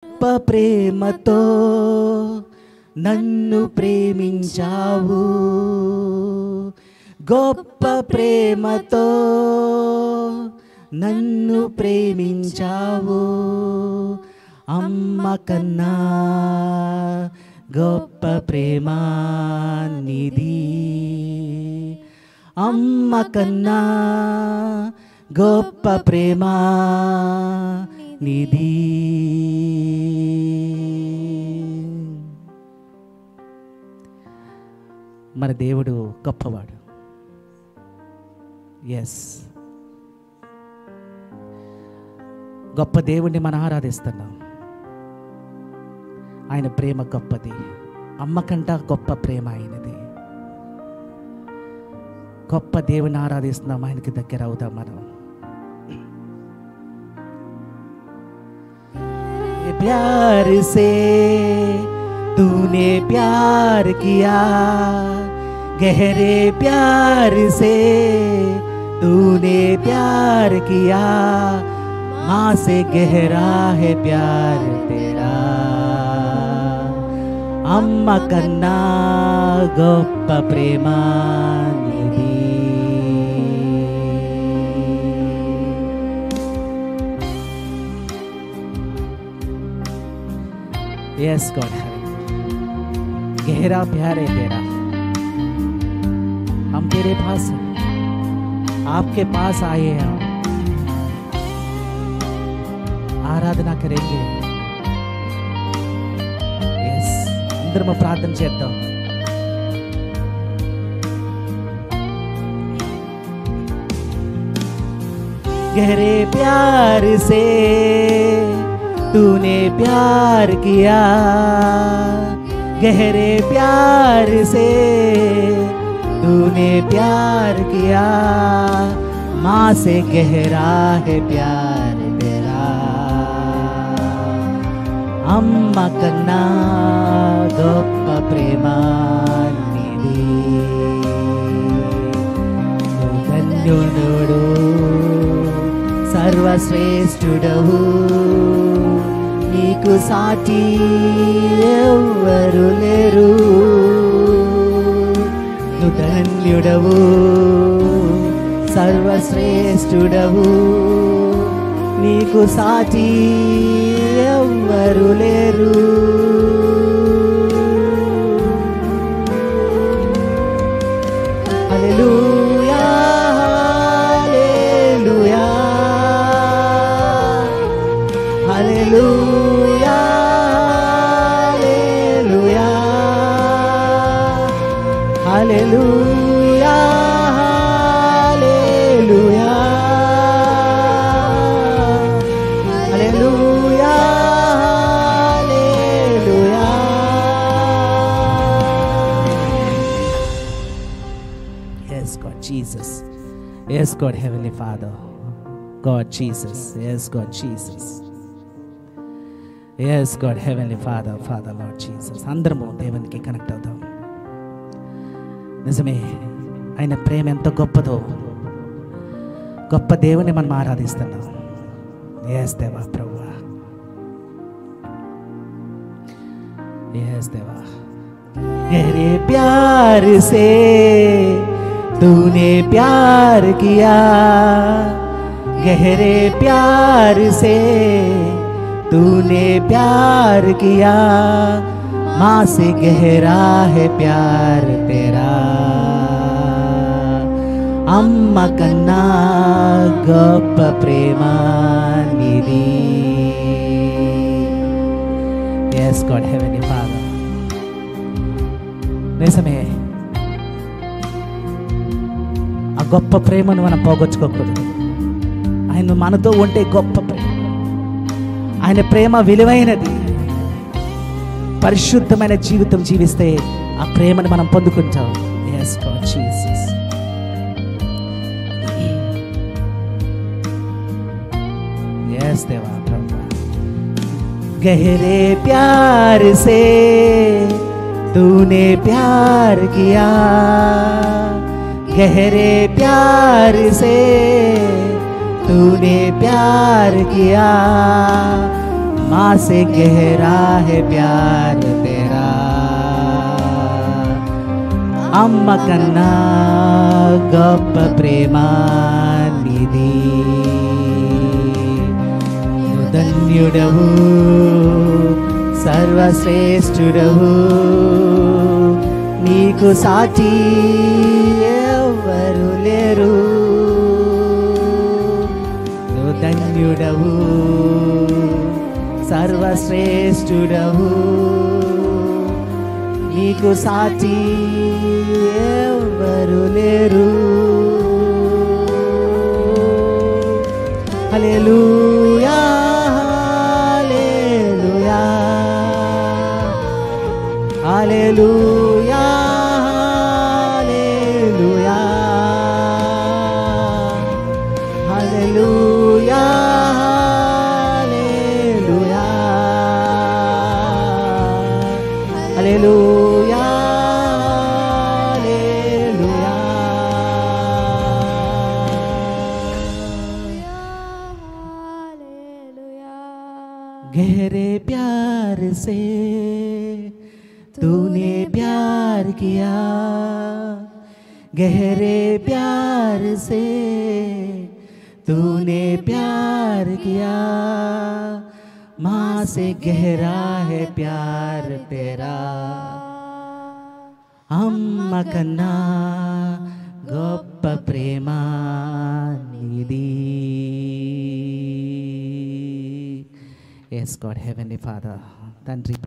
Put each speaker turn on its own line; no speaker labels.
గొప్ప ప్రేమతో నన్ను ప్రేమించావు, గొప్ప ప్రేమతో నన్ను ప్రేమించావు. అమ్మ కన్నా గొప్ప ప్రేమ నిది, అమ్మ కన్నా గొప్ప ప్రేమ నిది. మన దేవుడు గొప్పవాడు. ఎస్, గొప్ప దేవుణ్ణి మనం ఆరాధిస్తున్నాం. ఆయన ప్రేమ గొప్పది, అమ్మకంట గొప్ప ప్రేమ ఆయనది. గొప్ప దేవుని ఆరాధిస్తున్నాం, ఆయనకి దగ్గర అవుదాం మనం. प्यार से तूने प्यार किया, गहरे प्यार से तूने प्यार किया, माँ से गहरा है प्यार तेरा. अम्मा कन्ना गोप्प प्रेमा निधि. Yes God, गहरा प्यार है तेरा. हम तेरे पास हैं, आपके पास आए हैं, आराधना करेंगे. यस, अंदर में प्रार्थना చేద్దాం. गहरे प्यार से तूने प्यार किया, गहरे प्यार से तूने प्यार किया, माँ से गहरा है प्यार तेरा. अम्मा कन्ना गोप्प प्रेमा निधि. धन्युडु सर्वश्रेष्ठुडవు, నీకు సాటి ఎవ్వరు లేరు. నువ్వు ధన్యుడవు, సర్వశ్రేష్ఠుడవు, నీకు సాటి ఎవ్వరు లేరు. హల్లెలూయా, హల్లెలూయా, హల్లెలూయా, హల్లెలూయా, హల్లెలూయా, హల్లెలూయా, హల్లెలూయా. Yes God Jesus, yes God Heavenly Father, God Jesus, yes God Jesus, yes God Heavenly Father, Father Lord Jesus. అందరము దేవునికి కనెక్ట్ అవుతాం. నిజమే, ఆయన ప్రేమ ఎంత గొప్పదో, గొప్ప దేవుని మనం ఆరాధిస్తున్నాం. ఎస్ దేవా ప్రభువా, ఎస్ దేవా. गहरे प्यार से तूने प्यार किया, गहरे प्यार से तूने प्यार किया, माँ से गहरा है प्यार तेरा. अम्मा कन्ना गोप्प प्रेमा निधि. Yes God Heavenly Father, నిజమే, ఆ గొప్ప ప్రేమను మనం పోగొట్టుకోకూడదు. ఆయన మనతో ఉంటే గొప్ప ప్రేమ, ఆయన ప్రేమ విలువైనది. పరిశుద్ధమైన జీవితం జీవిస్తే ఆ ప్రేమను మనం పొందుకుంటాం. Yes God Jesus, yes దేవా ప్రభువా. गहरे प्यार से तूने प्यार किया, गहरे प्यार से तूने प्यार किया, माँ से गहरा है प्यार तेरा అమ్మ కన్నా గొప్ప ప్రేమ నీది నువ్వు ధన్యుడవు సర్వశ్రేష్ఠుడవు నీకు సాటి ఎవరు లేరు నువ్వు ధన్యుడవు సర్వశ్రేష్ఠుడవు నీకు సాటి ఎవరు లేరు హల్లెలూయా హల్లెలూయా హల్లెలూయా హల్లెలూయా హల్లెలూయా హల్లెలూయా హల్లెలూయా गहरे प्यार से तूने प्यार किया गहरे प्यार से तूने प्यार किया माँ से गहरा है प्यार तेरा అమ్మ కన్నా గొప్ప ప్రేమ నీది. Yes, God, Heavenly Father, తండ్రి